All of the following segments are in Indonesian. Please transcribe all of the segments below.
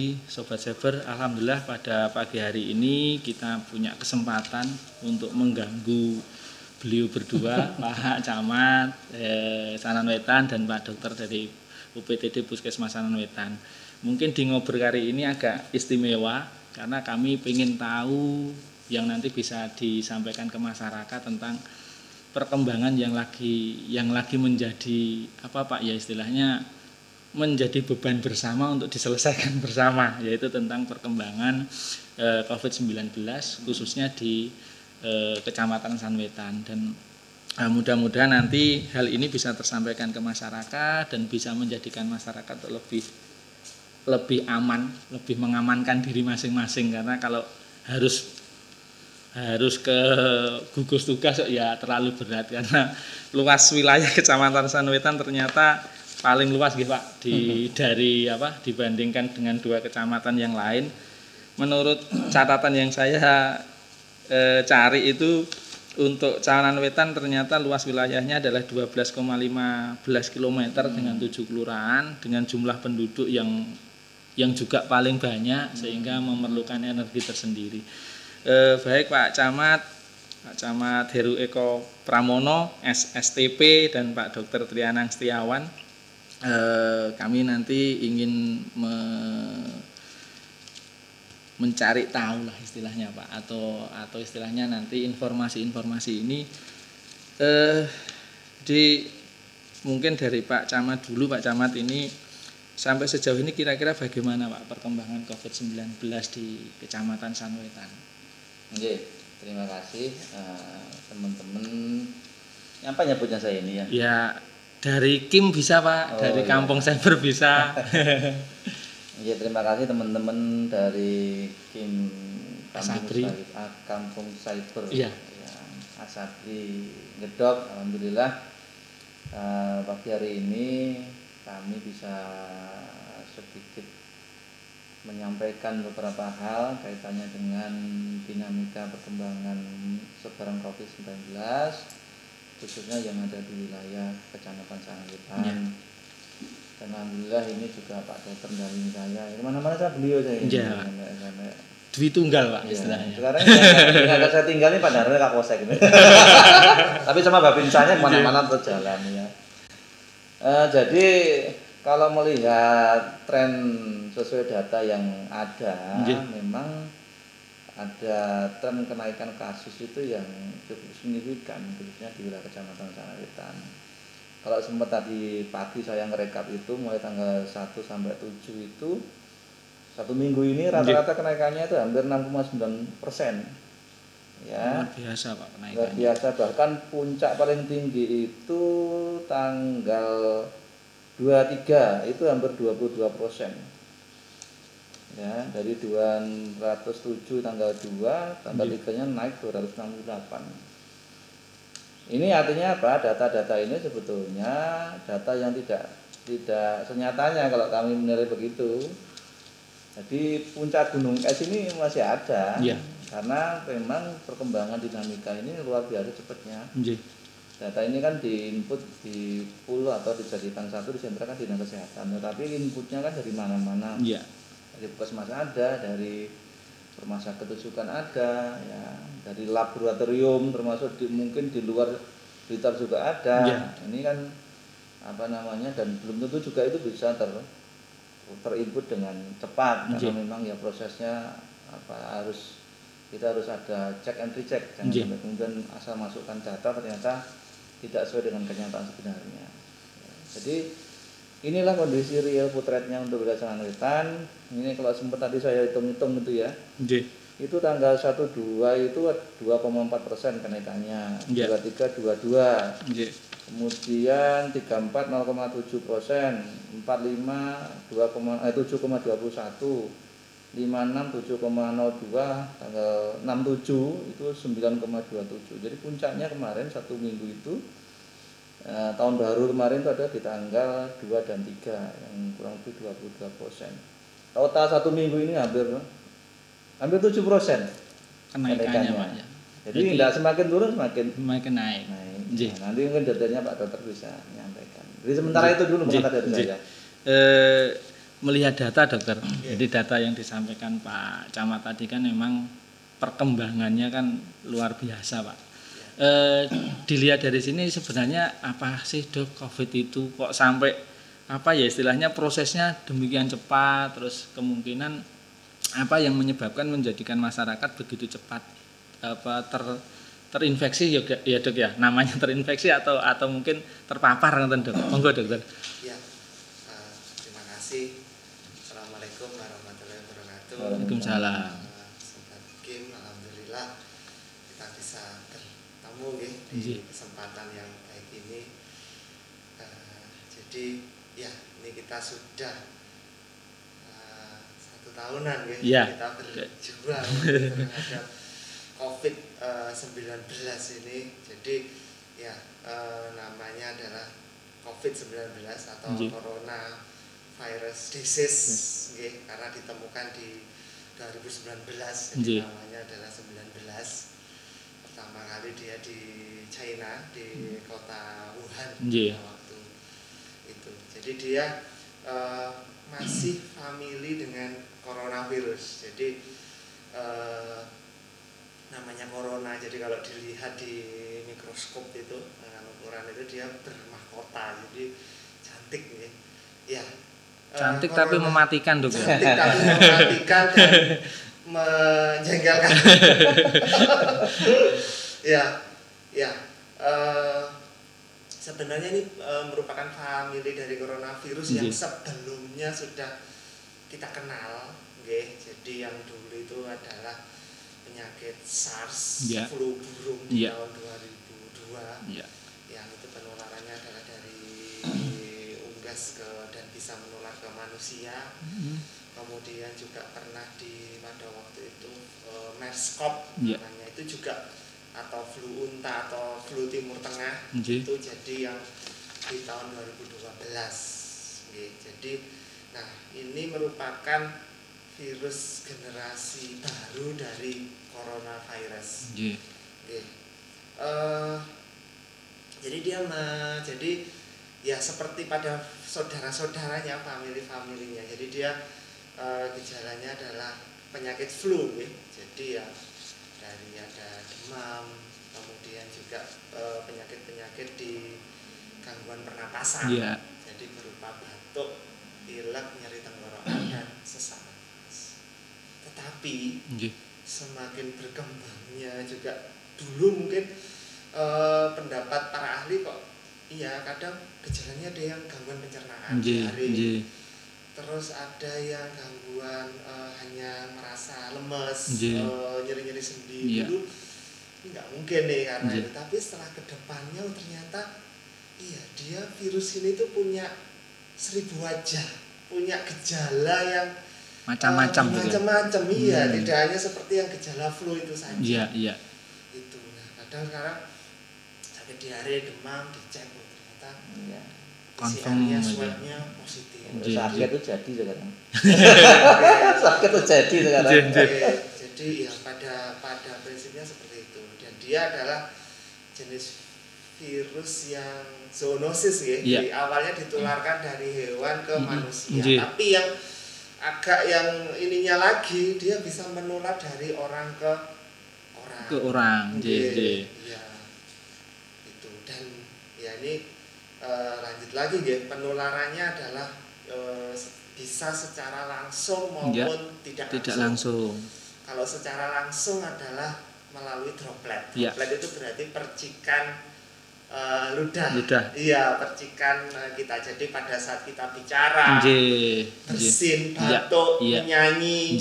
pagi Sobat Saber. Alhamdulillah pada pagi hari ini kita punya kesempatan untuk mengganggu beliau berdua, Pak Camat Sanan Wetan dan Pak Dokter dari UPTD Puskesmas Sanan Wetan. Mungkin di ngobrol kali ini agak istimewa karena kami ingin tahu yang nanti bisa disampaikan ke masyarakat tentang perkembangan yang lagi menjadi apa Pak ya istilahnya menjadi beban bersama untuk diselesaikan bersama, yaitu tentang perkembangan COVID-19 khususnya di Kecamatan Sanan Wetan. Dan mudah-mudahan nanti hal ini bisa tersampaikan ke masyarakat dan bisa menjadikan masyarakat lebih aman, lebih mengamankan diri masing-masing, karena kalau harus ke gugus tugas ya terlalu berat karena luas wilayah Kecamatan Sanan Wetan ternyata paling luas gitu Pak dibandingkan dengan 2 kecamatan yang lain. Menurut catatan yang saya cari itu untuk Sanan Wetan ternyata luas wilayahnya adalah 12,15 km dengan 7 kelurahan dengan jumlah penduduk yang juga paling banyak sehingga memerlukan energi tersendiri. Baik Pak Camat Heru Eko Pramono SSTP dan Pak Dr. Trianang Setiawan, kami nanti ingin mencari tahu lah istilahnya Pak atau istilahnya nanti informasi-informasi ini mungkin dari Pak Camat dulu. Pak Camat ini sampai sejauh ini kira-kira bagaimana Pak perkembangan COVID-19 di Kecamatan Sanan Wetan? Oke, terima kasih teman-teman. Apa nyebutnya saya ini ya? Ya dari Kim bisa Pak, dari Kampung Cyber bisa. Ya, terima kasih teman-teman dari Kim Kampung Cyber. Iya. Ya, Asabri Ngedok. Alhamdulillah pagi hari ini kami bisa sedikit menyampaikan beberapa hal kaitannya dengan dinamika perkembangan sebaran COVID-19 khususnya yang ada di wilayah Kecamatan Sanan Wetan. Ya. Dan alhamdulillah ini juga Pak Dokter mendampingi saya. Kemana-mana saya beliau saya ini. Ya. Dwi tunggal Pak istilahnya. Sekarang saya tinggal ini Pak Darul Kapolsek ini. Tapi sama Bapinsanya kemana-mana berjalan ya. Jadi kalau melihat tren sesuai data yang ada, memang ada tren kenaikan kasus itu yang cukup signifikan khususnya di wilayah Kecamatan Sanan Wetan. Kalau sempat tadi pagi saya ngerekap itu mulai tanggal 1 sampai 7 itu 1 minggu ini rata-rata kenaikannya itu hampir 6,9%. Ya. Luar biasa Pak kenaikannya. Luar biasa, bahkan puncak paling tinggi itu tanggal 23 itu hampir 22%. Ya, dari 207 tanggal 2, tanggal 3-nya naik 268. Ini artinya apa? Data-data ini sebetulnya data yang tidak senyatanya kalau kami menilai begitu. Jadi puncak gunung es ini masih ada. Ya. Karena memang perkembangan dinamika ini luar biasa cepatnya. Data ini kan diinput di pool atau dijadikan satu disentralkan di dinas kesehatan, tetapi inputnya kan dari mana-mana. Ya. Dari puskesmas ada, dari rumah sakit rujukan ada, ya, dari laboratorium termasuk mungkin di luar Blitar juga ada. Ya. Ini kan dan belum tentu juga itu bisa terinput dengan cepat karena memang ya prosesnya kita harus ada check and recheck, jangan sampai kemudian asal masukkan data ternyata tidak sesuai dengan kenyataan sebenarnya. Jadi inilah kondisi real food rate-nya untuk wilayah Sanan Wetan. Ini kalau sempat tadi saya hitung-hitung itu ya. Itu tanggal 12 itu 2,4% kenaikannya. 23 22. Kemudian 34 0,7%, 45 7,21, 56 7,02, tanggal 67 itu 9,27. Jadi puncaknya kemarin 1 minggu itu tahun baru kemarin itu ada di tanggal 2 dan 3 yang kurang lebih 22%. Total 1 minggu ini hampir 7% kenaikannya Pak ya. Jadi tidak semakin turun semakin naik. Nah, nanti mungkin detailnya Pak Dokter bisa menyampaikan. Jadi sementara itu dulu dari saya. melihat data dokter. Jadi data yang disampaikan Pak Camat tadi kan memang perkembangannya kan luar biasa Pak. Dilihat dari sini sebenarnya apa sih dok COVID itu kok sampai apa ya istilahnya prosesnya demikian cepat, terus kemungkinan apa yang menyebabkan menjadikan masyarakat begitu cepat apa terinfeksi ya dok ya, namanya terinfeksi atau mungkin terpapar kan dok. Monggo dokter. Ya, terima kasih. Assalamualaikum warahmatullahi wabarakatuh. Waalaikumsalam. Sobat Kim, alhamdulillah kita bisa bertemu di kesempatan yang baik ini. Jadi ya ini kita sudah 1 tahunan kita berjuang terhadap COVID-19 ini. Jadi ya namanya adalah COVID-19 atau Corona Virus Disease karena ditemukan di 2019, jadi namanya adalah 19. Pertama kali dia di China, di kota Wuhan waktu itu. Jadi dia masih famili dengan coronavirus. Jadi namanya corona, jadi kalau dilihat di mikroskop itu dengan ukuran itu dia bermahkota, jadi cantik ya. Cantik tapi mematikan dok. Cantik tapi mematikan dan menjengkelkan. ya. Sebenarnya ini merupakan famili dari coronavirus yang sebelumnya sudah kita kenal, jadi yang dulu itu adalah penyakit SARS, flu burung di tahun 2002, yang itu penularannya adalah dari unggas dan bisa menular ke manusia. Kemudian juga pernah pada waktu itu MERS-CoV namanya, itu juga atau flu unta atau flu Timur Tengah, itu jadi yang di tahun 2012. Jadi nah ini merupakan virus generasi baru dari coronavirus. Jadi dia jadi ya seperti pada saudara-saudaranya, famili-familinya. Jadi dia gejalanya adalah penyakit flu, jadi ya dari ada demam, kemudian juga penyakit-penyakit di gangguan pernapasan. Jadi berupa batuk, pilek, nyeri tenggorokan dan sesak nafas. Tetapi semakin berkembangnya juga, dulu mungkin pendapat para ahli kok kadang gejalanya ada yang gangguan pencernaan diare, terus ada yang gangguan hanya merasa lemes, nyeri-nyeri sendi. Dulu ini nggak mungkin karena itu, tapi setelah kedepannya ternyata dia virus ini tuh punya 1000 wajah, punya gejala yang macam-macam tidak hanya seperti yang gejala flu itu saja. Itu. Nah, kadang sekarang sakit diare, demam, dicek ternyata PCR-nya, swab-nya positif. Sakit itu jadi sekarang. Sakit itu jadi sekarang. Jadi ya pada prinsipnya seperti itu. Dan dia adalah jenis virus yang zoonosis Jadi awalnya ditularkan dari hewan ke manusia. Tapi yang agak yang ininya lagi, dia bisa menular dari orang ke orang. Ya, itu. Dan ya ini lanjut lagi penularannya adalah bisa secara langsung maupun tidak langsung. Kalau secara langsung adalah melalui droplet. Droplet itu berarti percikan ludah. Iya, percikan kita. Jadi pada saat kita bicara, bersin, batuk, menyanyi,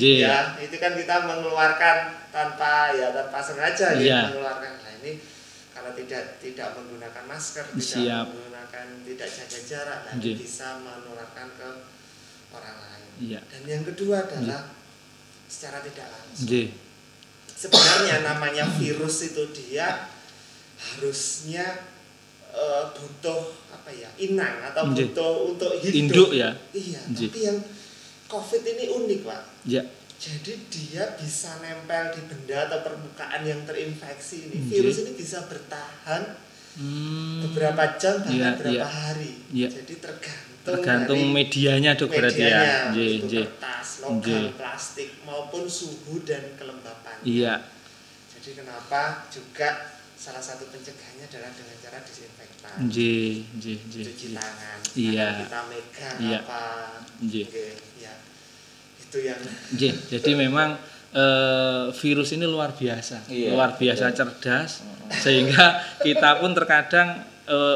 itu kan kita mengeluarkan tanpa sengaja mengeluarkan. Nah ini kalau tidak menggunakan masker, tidak jaga jarak, bisa menularkan ke orang lain. Dan yang kedua adalah secara tidak langsung. Sebenarnya namanya virus itu dia harusnya butuh inang atau butuh untuk hidup. Induk ya. Tapi yang COVID ini unik Pak. Jadi dia bisa nempel di benda atau permukaan yang terinfeksi ini. Virus ini bisa bertahan beberapa jam bahkan beberapa hari. Jadi tergantung tergantung medianya Dok berarti ya. Itu kertas, logam, plastik maupun suhu dan kelembapannya. Iya. Jadi kenapa juga salah satu pencegahannya adalah dengan cara disinfektan. Cuci tangan. Iya. Kita megang apa. Ya. Itu yang. Jadi memang virus ini luar biasa, cerdas, sehingga kita pun terkadang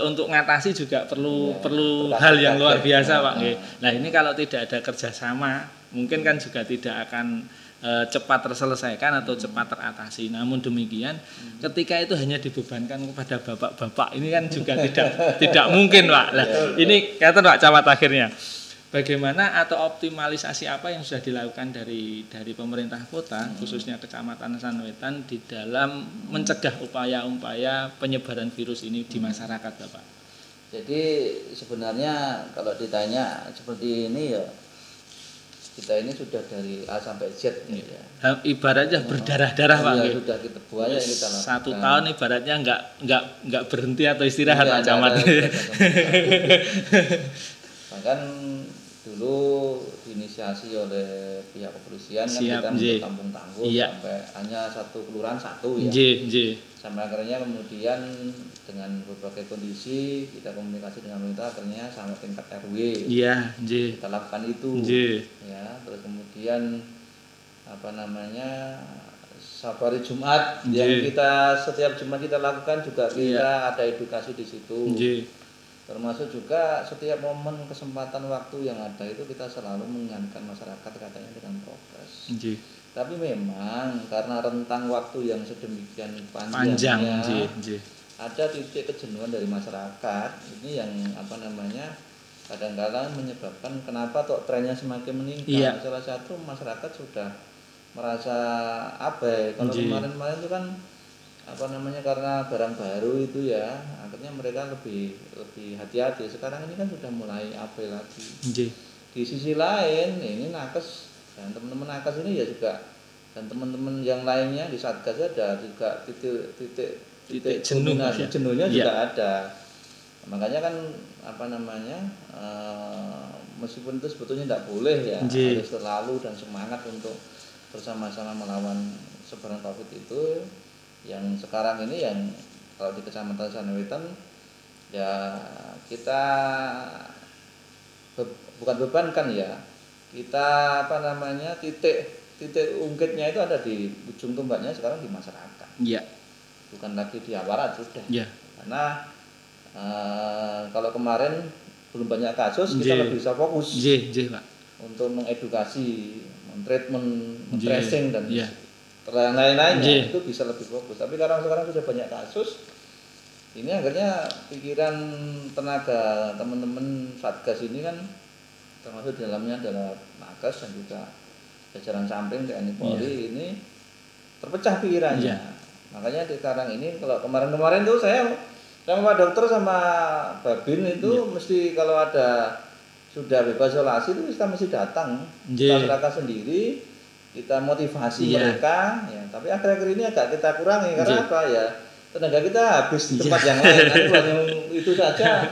untuk ngatasi juga perlu hal yang luar biasa Pak. Nah ini kalau tidak ada kerjasama mungkin kan juga tidak akan cepat terselesaikan atau cepat teratasi. Namun demikian ketika itu hanya dibebankan kepada bapak-bapak ini kan juga tidak mungkin Pak. Nah, ini kata Pak Camat akhirnya. Bagaimana atau optimalisasi apa yang sudah dilakukan dari pemerintah kota khususnya Kecamatan Sanwetan di dalam mencegah upaya-upaya penyebaran virus ini di masyarakat Bapak? Jadi sebenarnya kalau ditanya seperti ini ya kita ini sudah dari A sampai Z ya. Ibaratnya berdarah-darah Pak. Ya, sudah kita buaya kita lakukan. 1 tahun ibaratnya enggak berhenti atau istirahat Pak Camat. Bahkan dulu diinisiasi oleh pihak kepolisian kan kita membuat kampung tangguh sampai hanya 1 kelurahan 1 ya. Sampai akhirnya kemudian dengan berbagai kondisi kita komunikasi dengan pemerintah akhirnya sampai tingkat RW. Kita lakukan itu. Ya, terus kemudian safari Jumat yang kita setiap Jumat kita lakukan juga kita ada edukasi di situ. Termasuk juga setiap momen kesempatan waktu yang ada itu kita selalu mengingatkan masyarakat katanya dengan prokes. Tapi memang karena rentang waktu yang sedemikian panjangnya ada titik kejenuhan dari masyarakat. Ini yang kadang-kadang menyebabkan kenapa trennya semakin meningkat. Salah satu masyarakat sudah merasa abai. Kalau kemarin-kemarin itu kan karena barang baru itu ya akhirnya mereka lebih hati-hati. Sekarang ini kan sudah mulai abai lagi. Di sisi lain ini nakes dan teman-teman nakes ini ya juga dan teman-teman yang lainnya di Satgas ada juga titik jenuhnya juga ada. Makanya kan meskipun itu sebetulnya tidak boleh ya harus selalu dan semangat untuk bersama-sama melawan sebaran COVID itu. Yang sekarang ini yang kalau di Kecamatan Sanwetan ya kita bukan bebankan ya kita titik ungkitnya itu ada di ujung tombaknya sekarang di masyarakat. Bukan lagi di aparat sudah. Karena kalau kemarin belum banyak kasus kita lebih bisa fokus Pak. Untuk mengedukasi, mentreatment, tracing dan lain-lainnya itu bisa lebih fokus. Tapi sekarang sudah banyak kasus. Ini akhirnya pikiran tenaga teman-teman Satgas ini kan termasuk di dalamnya adalah nakes dan juga jajaran samping TNI Polri ini terpecah pikirannya. Makanya sekarang ini kalau kemarin tuh saya sama Pak Dokter sama Babin itu mesti kalau ada sudah bebas isolasi itu kita mesti datang masyarakat sendiri. Kita motivasi mereka ya, tapi akhir-akhir ini agak kita kurangi karena apa ya? Tenaga kita habis di tempat yang lain, nanti hanya itu saja.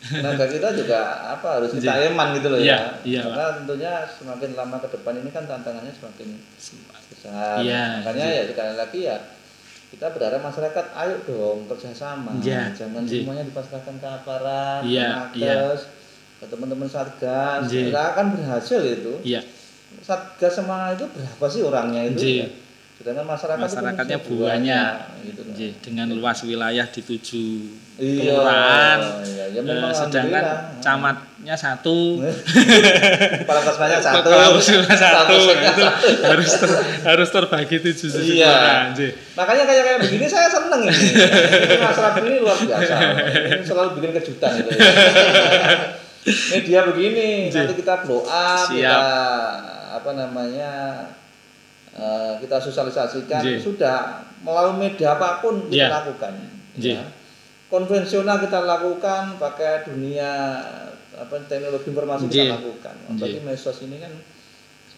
Tenaga kita juga harus kita eman gitu loh ya. Karena tentunya semakin lama ke depan ini kan tantangannya semakin besar. Makanya ya sekali lagi ya kita berharap masyarakat ayo dong kerjasama, jangan semuanya dipasrahkan ke aparat, ke nakes, ke teman-teman Satgas. Kita akan berhasil itu. Satgas sama itu berapa sih orangnya itu? Sedangkan masyarakatnya banyak gitu. Dengan luas wilayah di 7 kelurahan. Sedangkan camatnya 1. Kepala kesmanya 1. Itu harus terbagi 7 kelurahan. Makanya kayak begini saya seneng ini. Masyarakat ini luar biasa. Ini selalu bikin kejutan itu. Media begini, nanti kita blow up, kita sosialisasikan sudah melalui media apapun kita lakukan. Konvensional kita lakukan, pakai dunia teknologi informasi kita lakukan. Tapi medsos ini kan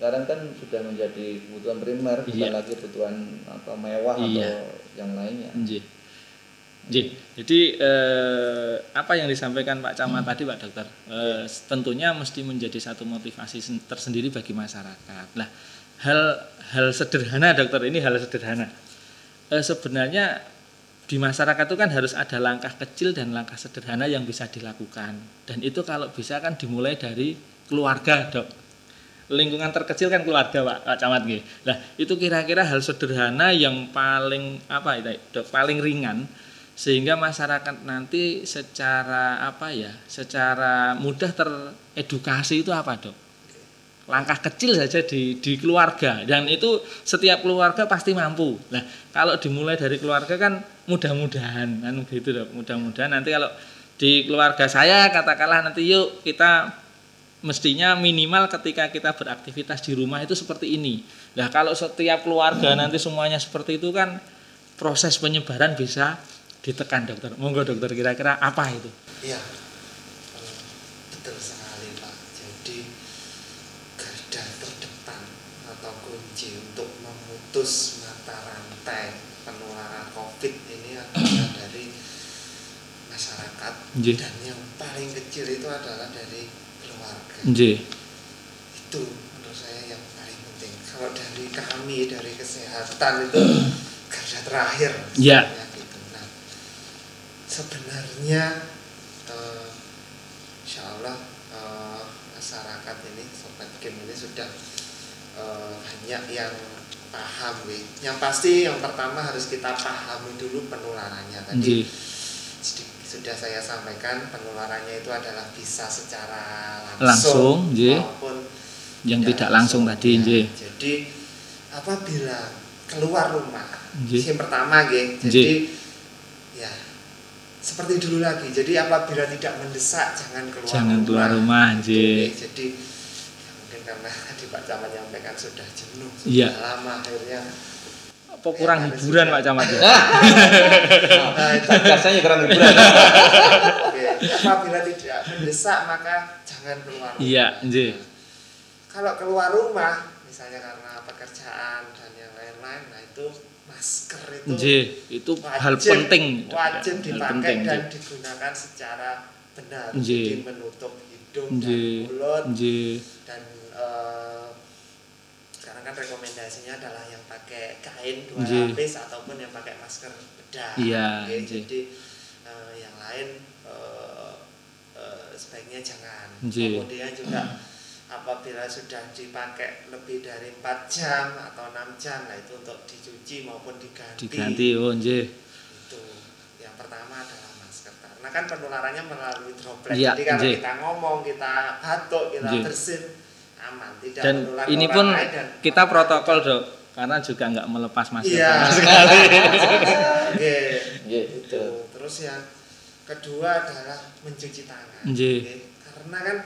sekarang kan sudah menjadi kebutuhan primer, bukan lagi kebutuhan mewah atau yang lainnya. Jadi apa yang disampaikan Pak Camat tadi Pak Dokter, tentunya mesti menjadi satu motivasi tersendiri bagi masyarakat. Nah, hal sederhana Dokter, ini hal sederhana. Sebenarnya di masyarakat itu kan harus ada langkah kecil dan langkah sederhana yang bisa dilakukan. Dan itu kalau bisa kan dimulai dari keluarga, Dok. Lingkungan terkecil kan keluarga, Pak Camat nggih. Nah, itu kira-kira hal sederhana yang paling Dok, paling ringan sehingga masyarakat nanti secara secara mudah teredukasi itu apa, Dok? Langkah kecil saja di keluarga, dan itu setiap keluarga pasti mampu. Nah, kalau dimulai dari keluarga kan mudah-mudahan kan gitu, Dok. Mudah-mudahan nanti kalau di keluarga saya katakanlah nanti yuk kita mestinya minimal ketika kita beraktivitas di rumah itu seperti ini. Nah, kalau setiap keluarga nanti semuanya seperti itu kan proses penyebaran bisa ditekan, Dokter. Monggo Dokter, kira-kira apa itu? Iya, betul sekali Pak. Jadi garda terdepan atau kunci untuk memutus mata rantai penularan COVID ini adalah dari masyarakat. Dan yang paling kecil itu adalah dari keluarga. Itu menurut saya yang paling penting. Kalau dari kami, dari kesehatan itu garda terakhir. Sebenarnya insya Allah masyarakat ini, Sobat Kim ini sudah banyak yang paham. Yang pasti yang pertama harus kita pahami dulu penularannya. Tadi sudah saya sampaikan, penularannya itu adalah bisa secara langsung maupun yang tidak langsung tadi. Jadi apabila keluar rumah, yang pertama jadi ya seperti dulu lagi. Jadi apabila tidak mendesak jangan keluar rumah. Jadi ya mungkin karena tadi Pak Camat menyampaikan sudah jenuh, sudah lama akhirnya. Apa kurang hiburan Pak Camat? Biasanya kurang hiburan. Apabila tidak mendesak maka jangan keluar rumah. Kalau keluar rumah misalnya karena pekerjaan dan yang lain-lain, nah itu masker itu hal penting, wajib dipakai dan digunakan secara benar. Jadi menutup hidung dan mulut, dan sekarang kan rekomendasinya adalah yang pakai kain 2 lapis ataupun yang pakai masker bedah. Jadi yang lain sebaiknya jangan. Kemudian juga apabila sudah dipakai lebih dari 4 jam atau 6 jam, nah itu untuk dicuci maupun diganti. Itu yang pertama adalah masker, karena kan penularannya melalui droplet. Jadi kalau kita ngomong, kita batuk, kita bersin, aman, tidak dan menular ini orang pun lain. Dan kita protokol, Dok, karena juga nggak melepas masker sekali. Itu. Terus yang kedua adalah mencuci tangan. Karena kan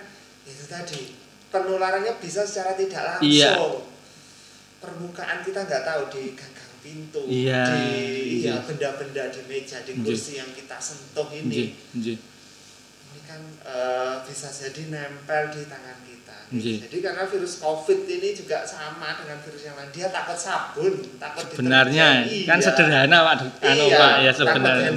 itu tadi penularannya bisa secara tidak langsung. Permukaan kita nggak tahu, di gagang pintu, di benda-benda di meja, di kursi yang kita sentuh ini. Ini kan bisa jadi nempel di tangan kita. Jadi karena virus COVID ini juga sama dengan virus yang lain, dia takut sabun, takut sebenarnya kan sederhana Pak, Pak ya sebenarnya.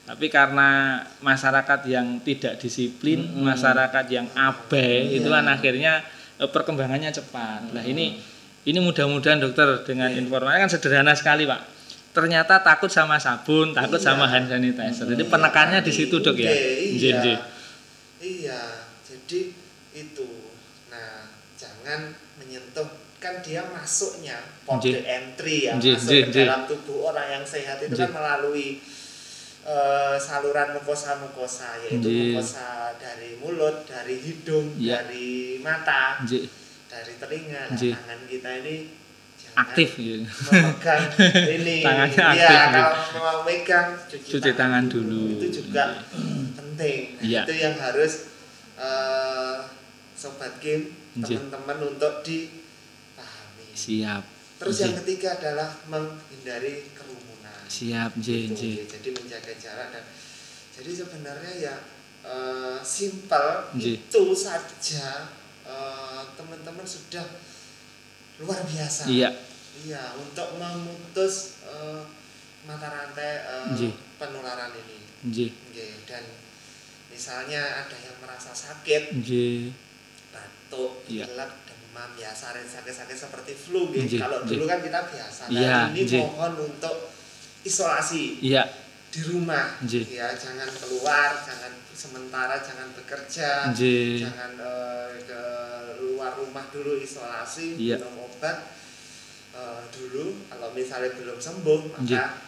Tapi karena masyarakat yang tidak disiplin, masyarakat yang abai, itulah akhirnya perkembangannya cepat. Nah ini mudah-mudahan Dokter dengan informasi kan sederhana sekali Pak. Ternyata takut sama sabun, takut sama hand sanitizer. Jadi penekannya di situ Dok ya. Jadi itu. Nah, jangan menyentuh, kan dia masuknya port entry yang masuk ke dalam tubuh orang yang sehat itu kan melalui saluran mukosa, yaitu mukosa dari mulut, dari hidung, dari mata, dari telinga. Tangan kita ini aktif memegang ini. Tangannya aktif. Kalau mau megang cuci tangan dulu. Itu juga penting. Itu yang harus Sobat Kim, teman-teman untuk dipahami. Terus yang ketiga adalah menghindari kerumunan. Jadi menjaga jarak, dan jadi sebenarnya ya simpel itu saja, teman-teman sudah luar biasa. Untuk memutus mata rantai penularan ini. Dan misalnya ada yang merasa sakit, batuk, pilek, demam, ya sakit-sakit seperti flu. Kalau dulu kan kita biasa. Nah, ini mohon untuk isolasi di rumah. Ya, jangan keluar, jangan sementara, jangan bekerja, jangan keluar rumah dulu, isolasi, minum obat dulu. Kalau misalnya belum sembuh, maka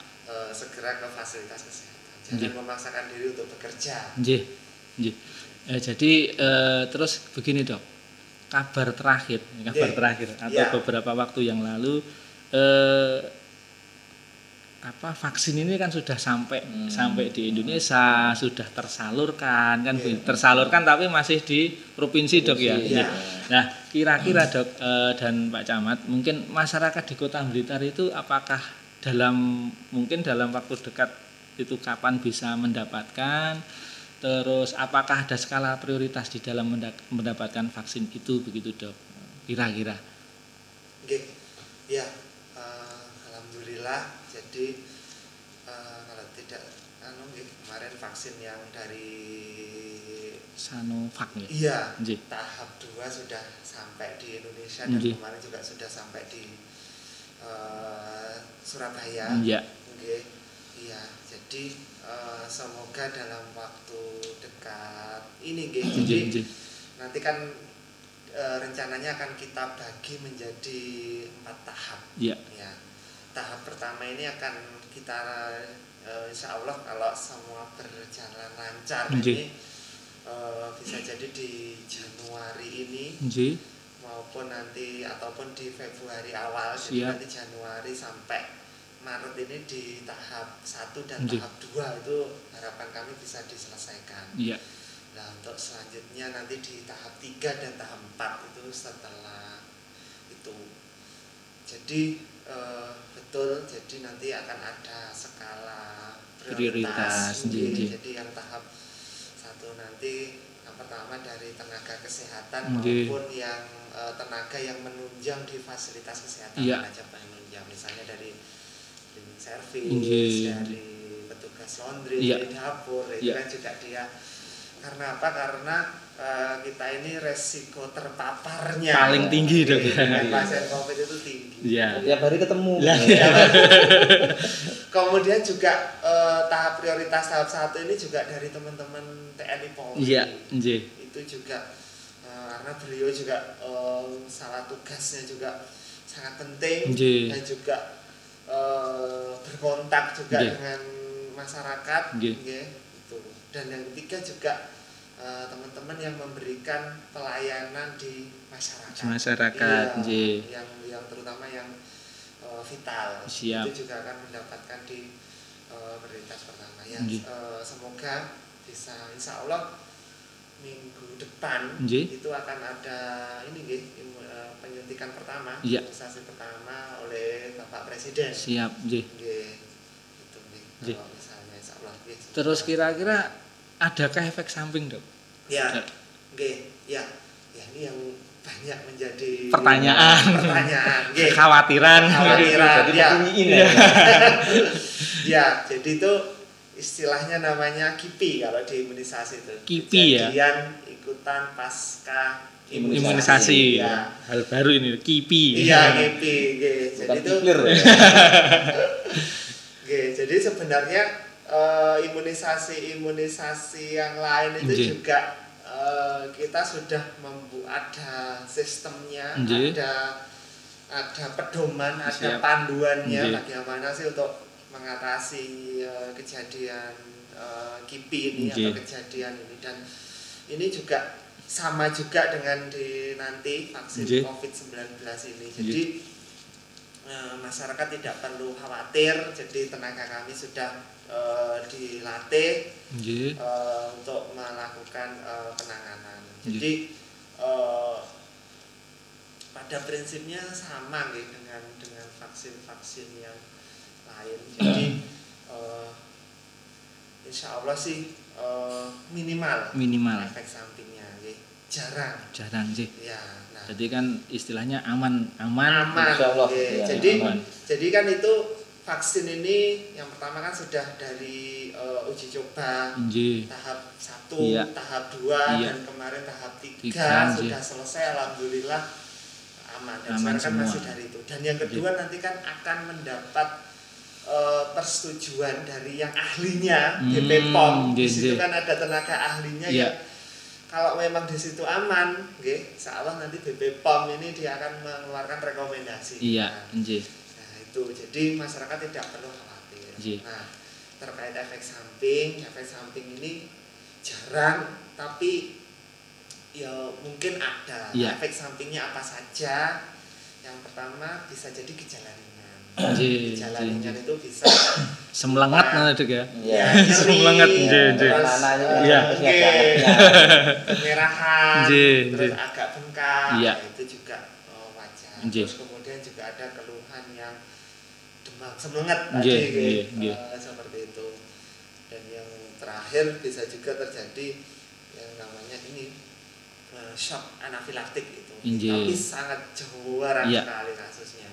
segera ke fasilitas kesehatan. Jangan memaksakan diri untuk bekerja. Jadi terus begini Dok, kabar terakhir atau beberapa waktu yang lalu vaksin ini kan sudah sampai di Indonesia, sudah tersalurkan kan, tersalurkan tapi masih di provinsi Dok ya. Nah kira-kira Dok dan Pak Camat, mungkin masyarakat di Kota Blitar itu apakah dalam waktu dekat itu kapan bisa mendapatkan, terus apakah ada skala prioritas di dalam mendapatkan vaksin itu, begitu Dok kira-kira? Alhamdulillah. Jadi kalau tidak kemarin vaksin yang dari Sinovac tahap 2 sudah sampai di Indonesia dan kemarin juga sudah sampai di Surabaya. Jadi semoga dalam waktu dekat ini jadi nanti kan rencananya akan kita bagi menjadi 4 tahap. Tahap pertama ini akan kita insya Allah kalau semua berjalan lancar ini bisa jadi di Januari ini maupun nanti ataupun di Februari awal. Jadi nanti Januari sampai Maret ini di tahap 1 dan tahap 2 itu harapan kami bisa diselesaikan. Nah untuk selanjutnya nanti di tahap 3 dan tahap 4 itu setelah itu. Jadi betul, jadi nanti akan ada skala prioritas. Jadi yang tahap 1 nanti yang pertama dari tenaga kesehatan maupun yang tenaga yang menunjang di fasilitas kesehatan aja menunjang, misalnya dari cleaning service, dari petugas laundry, dari dapur, itu kan juga dia. Karena apa? Karena kita ini resiko terpaparnya paling tinggi Dok dengan pasien COVID itu tinggi. Tiap hari ketemu. Kemudian juga tahap prioritas tahap 1 ini juga dari teman-teman TNI Polri. Itu juga karena beliau juga salah tugasnya juga sangat penting dan juga berkontak juga dengan masyarakat. Gitu. Dan yang ketiga juga teman-teman yang memberikan pelayanan di masyarakat, yang terutama yang vital. Itu juga akan mendapatkan di prioritas pertama. Semoga bisa, insya Allah minggu depan itu akan ada penyuntikan pertama, imunisasi pertama oleh Bapak Presiden. Kalau misalnya insya Allah. Terus kira-kira adakah efek samping Dok? Ini yang banyak menjadi pertanyaan, kekhawatiran. Jadi itu istilahnya namanya KIPI kalau di imunisasi itu. KIPI kejadian ikutan pasca imunisasi. Hal baru ini KIPI. KIPI. Jadi itu. Jadi sebenarnya imunisasi yang lain itu juga kita sudah ada sistemnya, ada pedoman, ada panduannya bagaimana sih untuk mengatasi kejadian KIPI ini atau kejadian ini. Dan ini juga sama juga dengan nanti vaksin COVID-19 ini. Jadi masyarakat tidak perlu khawatir. Jadi tenaga kami sudah dilatih untuk melakukan penanganan. Jadi pada prinsipnya sama dengan vaksin-vaksin yang lain. Jadi insya Allah sih minimal efek sampingnya, jarang sih. Jadi kan istilahnya aman. Insya Allah. Jadi kan itu vaksin ini yang pertama kan sudah dari uji coba tahap 1, tahap 2 dan kemarin tahap 3 sudah selesai, alhamdulillah aman. Dan sekarang kan masih dari itu. Dan yang kedua nanti kan akan mendapat persetujuan dari yang ahlinya BPOM. Di situ kan ada tenaga ahlinya yang kalau memang di situ aman, insya Allah nanti BPOM ini dia akan mengeluarkan rekomendasi. Nah itu, jadi masyarakat tidak perlu khawatir. Nah terkait efek samping ini jarang, tapi ya mungkin ada. Efek sampingnya apa saja? Yang pertama bisa jadi gejala ringan. Gejala ringan itu bisa semelengat nanti ya. Semelengat terus kemerahan, terus agak bengkak, itu juga wajar. Terus kemudian juga ada keluhan yang demam semelengat tadi seperti itu. Dan yang terakhir bisa juga terjadi yang namanya ini shock anafilaktik itu. Tapi sangat jarang sekali kasusnya.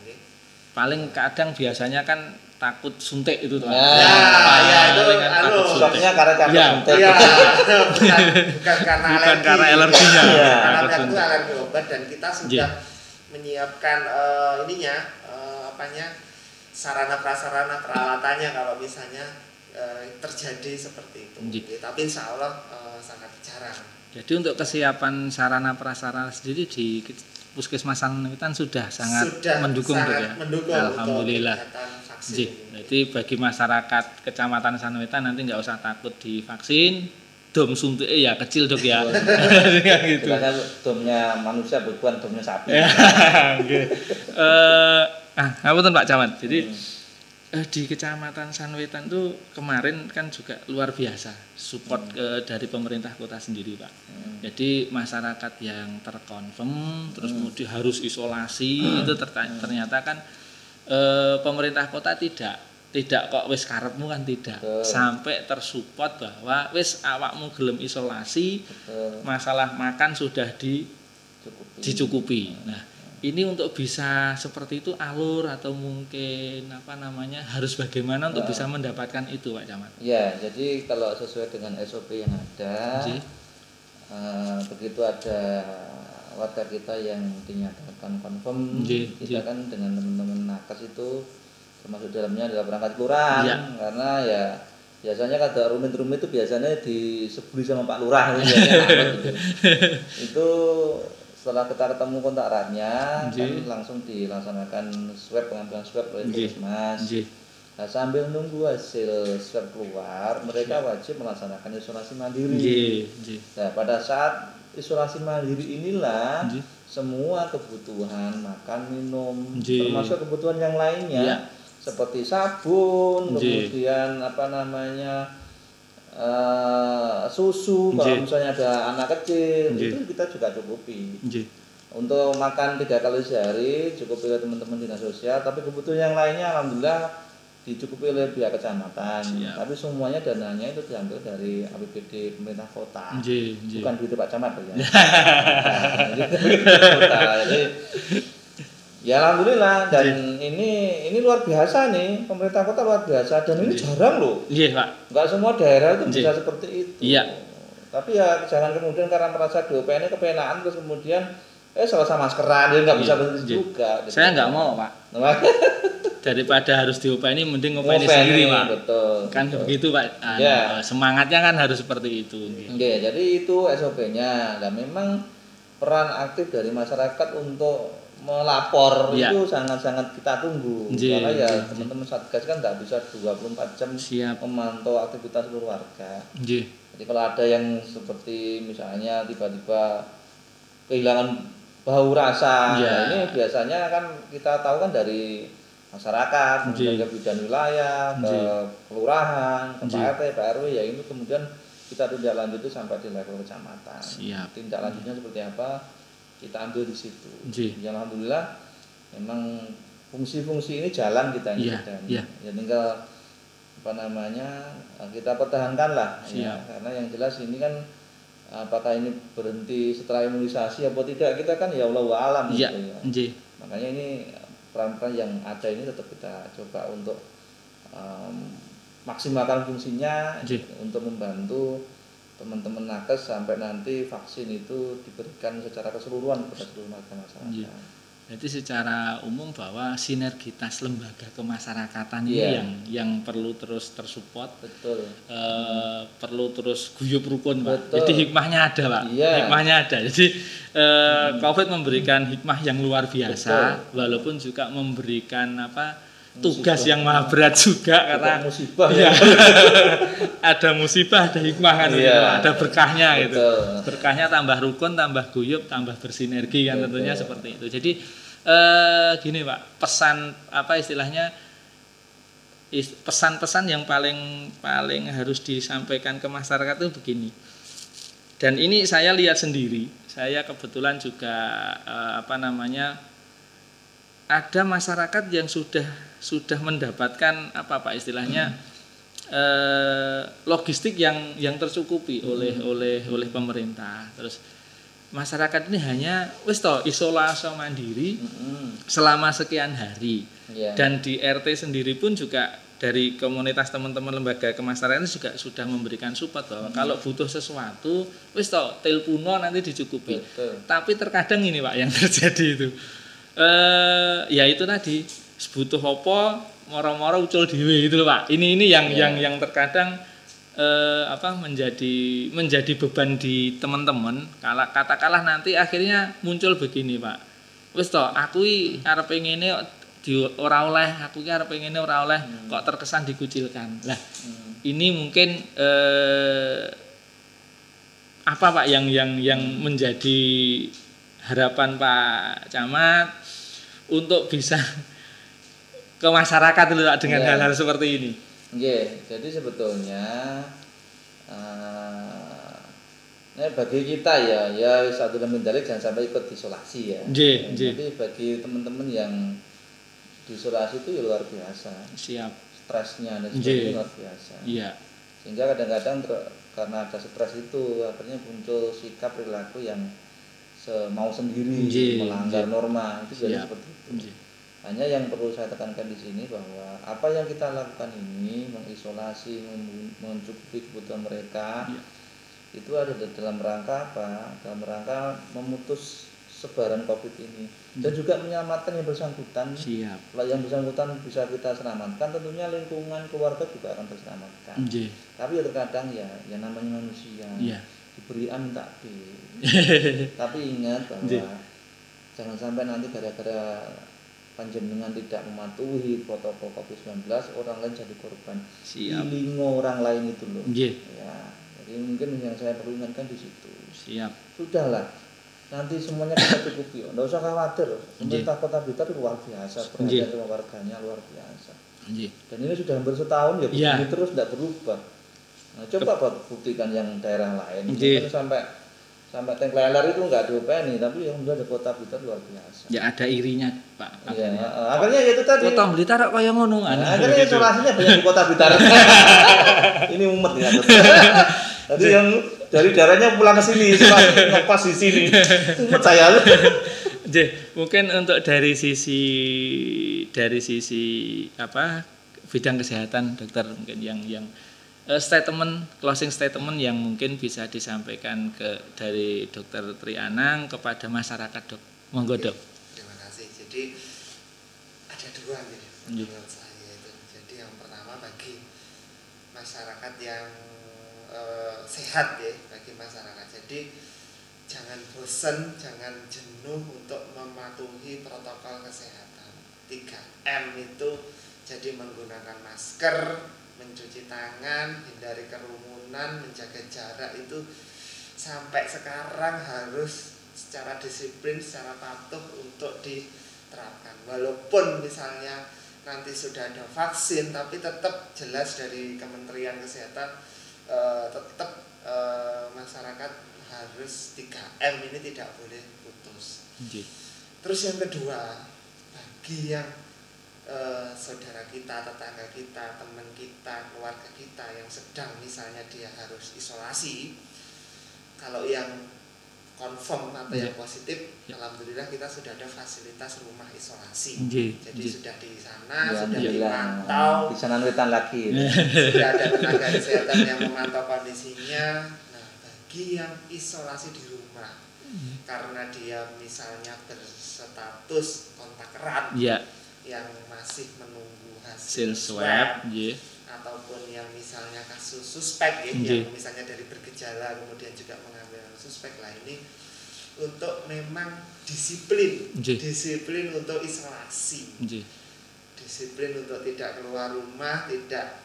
Paling kadang biasanya kan takut suntik itu tuh. Shocknya karena capek suntik. Bukan karena alerginya. Karena itu alergi obat dan kita sudah menyiapkan sarana prasarana peralatannya kalau misalnya terjadi seperti itu. Tapi insya Allah sangat jarang. Jadi untuk kesiapan sarana prasarana sendiri di Puskesmas Sanwetan sudah sangat mendukung, sangat mendukung. Alhamdulillah. Jadi bagi masyarakat Kecamatan Sanwetan nanti nggak usah takut divaksin. Dom suntik ya kecil dok ya. Gitu. Karena domnya manusia bukan domnya sapi. Apa tuh Pak Camat? Jadi di Kecamatan Sanwetan tuh kemarin kan juga luar biasa support dari pemerintah kota sendiri Pak. Jadi masyarakat yang terkonfirm terus kemudian harus isolasi itu ternyata kan pemerintah kota tidak kok wis karepmu kan tidak. Sampai tersupport bahwa wis awakmu gelem isolasi, masalah makan sudah dicukupi. Nah, ini untuk bisa seperti itu alur atau mungkin harus bagaimana untuk bisa mendapatkan itu Pak Camat? Ya, jadi kalau sesuai dengan SOP yang ada, begitu ada warga kita yang dinyatakan confirm, kita kan dengan teman-teman nakes itu termasuk dalamnya adalah perangkat kelurahan, karena ya biasanya kalau rumit-rumit itu biasanya disebuli sama Pak Lurah gitu. Itu setelah kita ketemu kontak eratnya kan langsung dilaksanakan pengambilan swab oleh Puskesmas. Nah, sambil nunggu hasil swab keluar, mereka wajib melaksanakan isolasi mandiri. Nah, pada saat isolasi mandiri inilah semua kebutuhan makan minum termasuk kebutuhan yang lainnya seperti sabun, kemudian susu, kalau misalnya ada anak kecil itu kita juga cukupi. Untuk makan 3 kali sehari cukupi oleh teman-teman dinas sosial, tapi kebutuhan yang lainnya alhamdulillah dicukupi oleh pihak kecamatan. Tapi semuanya dananya itu diambil dari APBD pemerintah kota, bukan duit Pak Camat ya. Jadi ya alhamdulillah, dan ini luar biasa nih, pemerintah kota luar biasa, dan ini jarang loh. Pak. Enggak semua daerah itu bisa seperti itu. Tapi ya jangan kemudian karena merasa DOPN kepenaan terus kemudian selesai maskeran dia nggak bisa begitu juga. Saya nggak mau Pak. Daripada harus diopeni mending ngopeni sendiri Pak. Betul. Kan begitu Pak. Semangatnya kan harus seperti itu. Jadi itu SOP-nya. Dan memang peran aktif dari masyarakat untuk melapor itu sangat-sangat kita tunggu. Karena ya teman-teman Satgas kan nggak bisa 24 jam memantau aktivitas seluruh warga. Jadi kalau ada yang seperti misalnya tiba-tiba kehilangan bau rasa, ini biasanya kan kita tahu kan dari masyarakat, kemudian ke bidan wilayah, ke kelurahan, ke Pak RT, Pak RW, ya ini kemudian kita tindak lanjuti sampai di level kecamatan. Tindak lanjutnya seperti apa? Kita ambil di situ. Ya alhamdulillah memang fungsi-fungsi ini jalan kita ini. Ya tinggal kita pertahankan lah. Karena yang jelas ini kan apakah ini berhenti setelah imunisasi atau tidak, kita kan ya Allahu a'lam gitu ya. Makanya ini peran-peran yang ada ini tetap kita coba untuk maksimalkan fungsinya Nggih. untuk membantu teman-teman nakes sampai nanti vaksin itu diberikan secara keseluruhan kepada seluruh warga masyarakat. Jadi secara umum bahwa sinergitas lembaga kemasyarakatan ini Iya. yang perlu terus tersupport, Betul. perlu terus guyub rukun, Pak. Betul. Jadi hikmahnya ada, Pak. Iya. Hikmahnya ada. Jadi COVID memberikan hikmah yang luar biasa, Betul. walaupun juga memberikan tugas yang maha berat juga karena musibah ya. ya. Ada musibah, ada hikmah kan, Iya. gitu, ada berkahnya gitu. Betul. Berkahnya tambah rukun, tambah guyub, tambah bersinergi kan, Betul. tentunya seperti itu. Jadi gini Pak, pesan istilahnya pesan-pesan yang paling harus disampaikan ke masyarakat itu begini. Dan ini saya lihat sendiri, saya kebetulan juga ada masyarakat yang sudah mendapatkan istilahnya logistik yang tercukupi oleh pemerintah. Terus masyarakat ini hanya isolasi mandiri selama sekian hari. Iya. Dan di RT sendiri pun juga dari komunitas teman-teman lembaga kemasyarakatan juga sudah memberikan support bahwa kalau butuh sesuatu telepono nanti dicukupi. Betul. Tapi terkadang ini Pak yang terjadi itu ya itu tadi butuh apa moro-moro ucul dhewe itu loh Pak. Ini yang terkadang menjadi beban di teman-teman. Katakanlah nanti akhirnya muncul begini Pak. Wis aku iki arep ngene ora oleh, aku iki arep ngene ora oleh, kok terkesan dikucilkan. Lah, ini mungkin apa Pak yang menjadi harapan Pak Camat untuk bisa ke masyarakat dulu dengan hal-hal seperti ini. Jadi sebetulnya bagi kita ya satu dan mendalik jangan sampai ikut isolasi ya. Jadi bagi teman-teman yang diisolasi itu ya luar biasa. Siap. Stresnya dan sebagainya luar biasa. Iya. Sehingga kadang-kadang karena ada stres itu akhirnya muncul sikap perilaku yang mau sendiri, melanggar norma itu jadi seperti itu. Hanya yang perlu saya tekankan di sini bahwa apa yang kita lakukan ini mengisolasi, mencukupi kebutuhan mereka itu ada dalam rangka apa? Dalam rangka memutus sebaran COVID ini dan juga menyelamatkan yang bersangkutan. Siap. Kalau yang bersangkutan bisa kita selamatkan, tentunya lingkungan keluarga juga akan terselamatkan. Tapi ya terkadang ya namanya manusia. Diberi A minta B. Tapi ingat bahwa jangan sampai nanti gara-gara panjenengan tidak mematuhi protokol COVID-19 orang lain jadi korban. Ilingo orang lain itu loh. Ya, jadi mungkin yang saya perlu ingatkan di situ. Siap. Sudahlah. Nanti semuanya kita cukupi. Enggak usah khawatir. Pemerintah Kota Blitar luar biasa, perhatian sama warganya luar biasa. Dan ini sudah hampir setahun ya begini terus tidak berubah. Nah, coba buktikan yang daerah lain. Sampai Tengkleler itu enggak diopeni, tapi yang udah di Kota Blitar luar biasa. Ya ada irinya, Pak. Akhirnya ya itu tadi. Kota Blitar kok kaya ngono. Akhirnya isolasinya banyak di Kota Blitar. Ini umet ya. Jadi yang dari daerahnya pulang ke sini, pas di sini. Umet saya. Mungkin untuk dari sisi bidang kesehatan dokter mungkin yang closing statement yang mungkin bisa disampaikan dari Dokter Trianang kepada masyarakat Dok. Monggo Dok. Terima kasih. Jadi ada dua menurut saya itu. Jadi yang pertama bagi masyarakat yang sehat ya, bagi masyarakat. Jadi jangan bosan, jangan jenuh untuk mematuhi protokol kesehatan. 3M itu jadi menggunakan masker, mencuci tangan, hindari kerumunan, menjaga jarak itu sampai sekarang harus secara disiplin, secara patuh untuk diterapkan. Walaupun misalnya nanti sudah ada vaksin, tapi tetap jelas dari Kementerian Kesehatan tetap masyarakat harus 3M ini tidak boleh putus. Terus yang kedua, bagi yang saudara kita, tetangga kita, teman kita, keluarga kita yang sedang misalnya dia harus isolasi, kalau yang confirm atau yang positif, alhamdulillah kita sudah ada fasilitas rumah isolasi. Jadi sudah di sana, sudah dipantau. Di sana Wetan lagi. Sudah ada tenaga kesehatan yang memantau kondisinya. Nah, bagi yang isolasi di rumah, karena dia misalnya berstatus kontak erat, yang masih menunggu hasil swab, ataupun yang misalnya kasus suspek yang misalnya dari bergejala kemudian juga mengambil suspek lah, ini untuk memang disiplin untuk isolasi, disiplin untuk tidak keluar rumah, tidak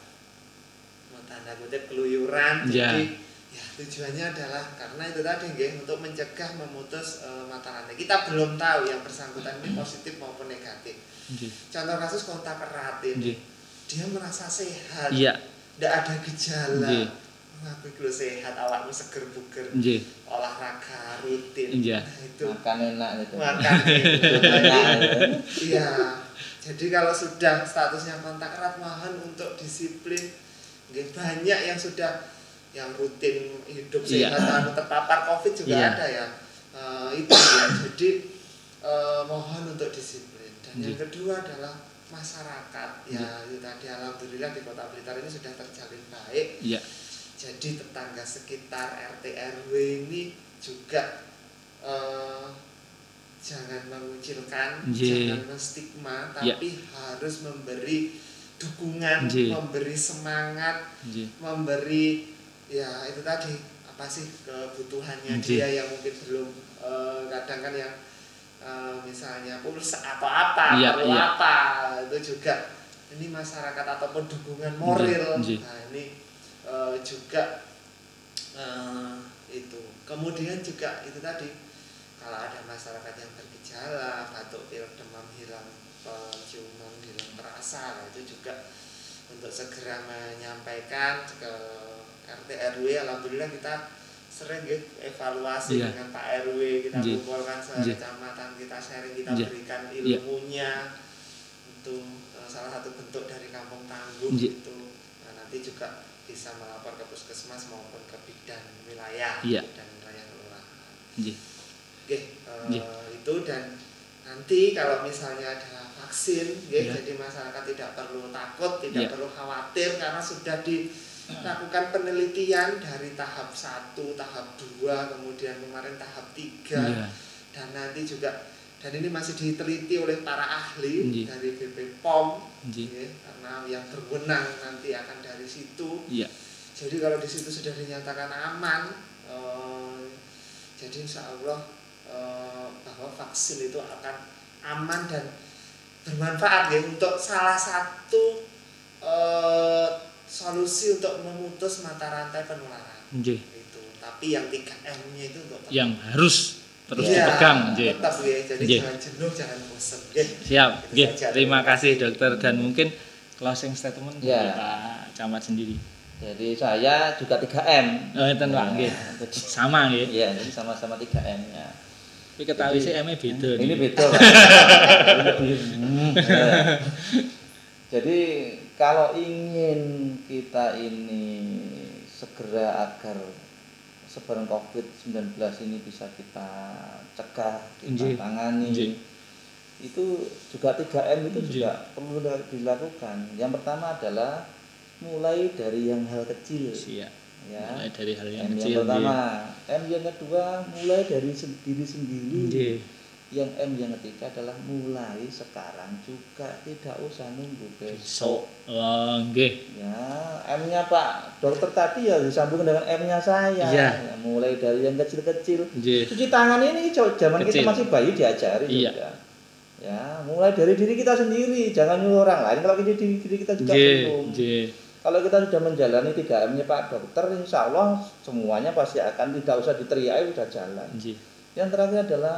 tanda kutip keluyuran. Jadi ya tujuannya adalah karena itu tadi untuk mencegah memutus mata rantai. Kita belum tahu yang bersangkutan ini positif maupun negatif. Contoh kasus kontak erat ini, dia merasa sehat, tidak ada gejala, ngaku lu sehat, awakmu seger buger, olahraga rutin, nah itu makan enak gitu. Makan enak. Iya. Jadi kalau sudah statusnya kontak erat, mohon untuk disiplin. Banyak yang sudah yang rutin hidup sehat, terpapar COVID juga ada ya. Itu ya. Jadi mohon untuk disiplin. Dan yang kedua adalah masyarakat. Ya itu tadi alhamdulillah di Kota Blitar ini sudah terjalin baik. Jadi tetangga sekitar RT RW ini juga jangan mengucilkan, jangan menstigma, tapi harus memberi dukungan, memberi semangat, memberi ya itu tadi apa sih kebutuhannya dia yang mungkin belum kadang kan yang misalnya pulsa atau apa perlu apa, itu juga ini masyarakat ataupun dukungan moral. Nah ini juga itu kemudian juga itu tadi kalau ada masyarakat yang bergejala batuk pilek demam hilang penciuman hilang perasa, itu juga untuk segera menyampaikan ke RT RW. Alhamdulillah kita sering evaluasi dengan Pak RW, kita kumpulkan sekecamatan, kita sharing, kita berikan ilmunya. Itu salah satu bentuk dari kampung tangguh itu. Nah, nanti juga bisa melapor ke puskesmas maupun ke bidan wilayah, bidan wilayah kelurahan. Itu dan nanti kalau misalnya ada vaksin, jadi masyarakat tidak perlu takut, tidak perlu khawatir karena sudah dilakukan penelitian dari tahap 1, tahap 2, kemudian kemarin tahap 3, dan nanti juga dan ini masih diteliti oleh para ahli dari BP POM, karena yang berwenang nanti akan dari situ. Jadi kalau di situ sudah dinyatakan aman, jadi insya Allah bahwa vaksin itu akan aman dan bermanfaat untuk salah satu solusi untuk memutus mata rantai penularan. Itu. Tapi yang 3M-nya itu untuk yang harus terus dipegang. Tetap jadi jangan jenuh, jangan bosan. Siap. Terima kasih dokter, dan mungkin closing statement dari Pak Camat sendiri. Jadi saya juga 3M. Oh, itu Pak, sama nggih. Iya, jadi sama-sama 3M ya. Tapi ketahui sih M-nya beda. Ini beda, Pak. Jadi kalau ingin kita ini segera agar sebaran COVID-19 ini bisa kita cegah, kita tangani, itu juga 3M itu juga perlu dilakukan. Yang pertama adalah mulai dari yang hal kecil. Mulai dari hal yang M kecil. Yang pertama, M yang kedua mulai dari diri sendiri. Yang M yang ketiga adalah mulai sekarang juga, tidak usah nunggu besok. Ya, M-nya Pak dokter tadi ya disambung dengan M-nya saya. Ya, mulai dari yang kecil-kecil. Cuci tangan ini zaman kecil. Kita masih bayi diajari juga. Ya, mulai dari diri kita sendiri, jangan nyuruh orang lain kalau diri kita juga belum. Kalau kita sudah menjalani 3M-nya Pak dokter, insya Allah semuanya pasti akan, tidak usah diteriaki, sudah jalan. Yang terakhir adalah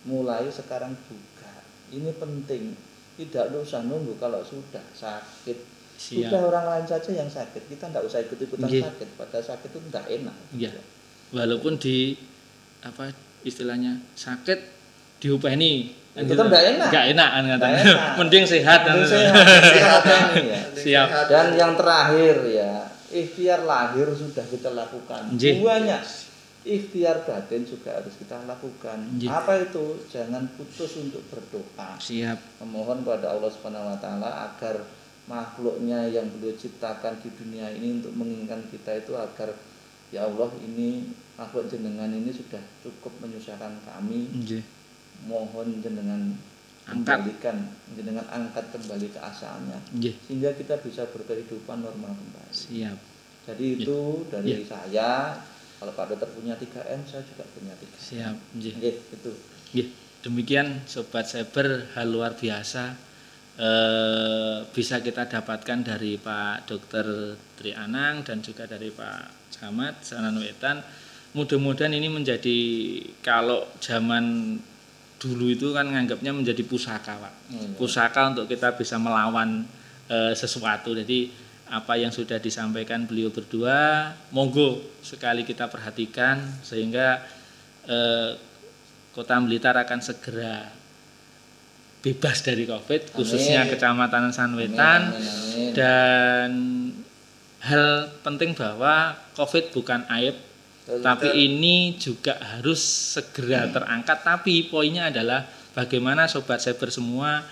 mulai sekarang juga. Ini penting. Tidak usah nunggu kalau sudah sakit. Sudah orang lain saja yang sakit. Kita tidak usah ikut-ikutan sakit. Pada sakit itu tidak enak. Walaupun di apa istilahnya sakit diupeni. Itu kan tidak enak. Enggak enak kan katanya. Mending sehat. Siap. Dan yang terakhir ya, ikhtiar lahir sudah kita lakukan. Banyak. ikhtiar batin juga harus kita lakukan. Apa itu? Jangan putus untuk berdoa. Siap. Memohon pada Allah Subhanahu wa taala agar makhluknya yang beliau ciptakan di dunia ini untuk menginginkan kita itu agar ya Allah, ini makhluk jenengan ini sudah cukup menyusahkan kami. Mohon jenengan kembalikan, jenengan angkat kembali ke asalnya, sehingga kita bisa berkehidupan normal kembali. Siap. Jadi itu dari saya. Kalau Pak Dokter punya 3M, saya juga punya 3M. Siap. Itu. Demikian Sobat Cyber, hal luar biasa bisa kita dapatkan dari Pak Dr. Tri Anang dan juga dari Pak Camat Sanan Wetan. Mudah-mudahan ini menjadi, kalau zaman dulu itu kan nganggapnya menjadi pusaka, Pak. Pusaka untuk kita bisa melawan sesuatu. Jadi apa yang sudah disampaikan beliau berdua, monggo sekali kita perhatikan sehingga Kota Blitar akan segera bebas dari COVID, khususnya Kecamatan Sanwetan. Dan hal penting bahwa COVID bukan aib, tapi ini juga harus segera terangkat. Tapi poinnya adalah bagaimana Sobat Cyber semua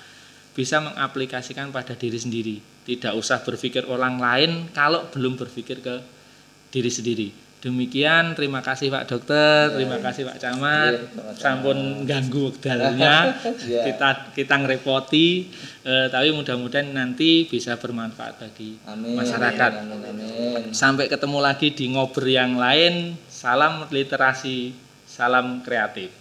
bisa mengaplikasikan pada diri sendiri. Tidak usah berpikir orang lain kalau belum berpikir ke diri sendiri. Demikian, terima kasih Pak Dokter, terima kasih Pak Camat, sampun ganggu wekdalnya, kita ngerepoti, tapi mudah-mudahan nanti bisa bermanfaat bagi masyarakat. Sampai ketemu lagi di ngobrol yang lain, salam literasi, salam kreatif.